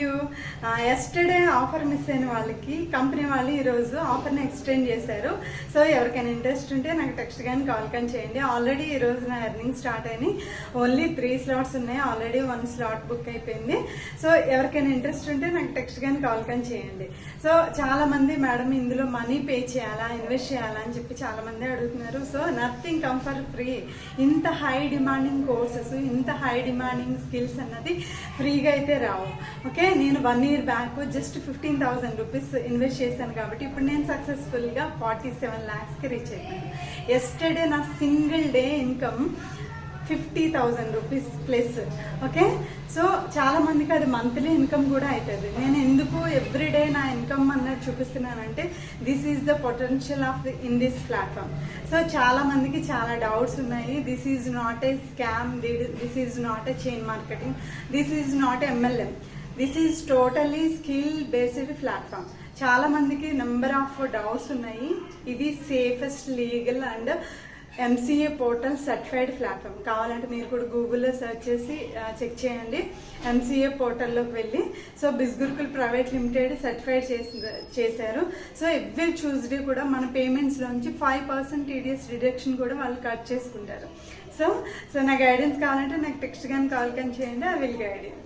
You. Yesterday offer miss అయిన వాళ్ళకి company వాళ్ళు ఈరోజు ఆఫర్ని ఎక్స్టెండ్ చేశారు. సో ఎవరికైనా ఇంట్రెస్ట్ ఉంటే నాకు టెక్స్ట్ కానీ కాల్ కానీ చేయండి. ఆల్రెడీ ఈరోజు నా ఎర్నింగ్ స్టార్ట్ అయినాయి. ఓన్లీ 3 స్లాట్స్ ఉన్నాయి. ఆల్రెడీ 1 స్లాట్ బుక్ అయిపోయింది. సో ఎవరికైనా ఇంట్రెస్ట్ ఉంటే నాకు టెక్స్ట్ కానీ కాల్ కానీ చేయండి. సో చాలా మంది మేడం ఇందులో మనీ పే చేయాలా, ఇన్వెస్ట్ చేయాలా అని చెప్పి చాలా మంది అడుగుతున్నారు. So nothing come for free. ఇంత హై డిమాండింగ్ కోర్సెస్, ఇంత హై డిమాండింగ్ స్కిల్స్ అన్నది ఫ్రీగా అయితే రావు. ఓకే, నేను 1 year back just 15,000 rupees invest చేశాను కాబట్టి ఇప్పుడు నేను సక్సెస్ఫుల్గా 47 lakhsకి రీచ్ అయిపోయాను. ఎస్టర్డే నా single day income 50,000 rupees plus. Okay, so చాలా మందికి అది మంత్లీ ఇన్కమ్ కూడా అవుతుంది. నేను ఎందుకు ఎవ్రీడే నా ఇన్కమ్ అన్నది చూపిస్తున్నానంటే this is the potential of in this platform. So చాలా మందికి చాలా డౌట్స్ ఉన్నాయి. This is not a scam, this is not a chain marketing, this is not MLM, this is totally skill based platform. చాలా మందికి number of doubts ఉన్నాయి. ఇది safest, legal and MCA portal certified platform. కావాలంటే మీరు కూడా గూగుల్లో search చేసి check చేయండి. MCA పోర్టల్లోకి వెళ్ళి సో బిస్గురుకుల్ ప్రైవేట్ లిమిటెడ్ సర్టిఫైడ్ చేశారు. సో ఎవ్రీ ట్యూస్డే కూడా మన పేమెంట్స్లోంచి 5% TDS డిడక్షన్ కూడా వాళ్ళు కట్ చేసుకుంటారు. సో నా గైడెన్స్ కావాలంటే నాకు టెక్స్ట్ కానీ కాల్ కానీ చేయండి. I will guide you.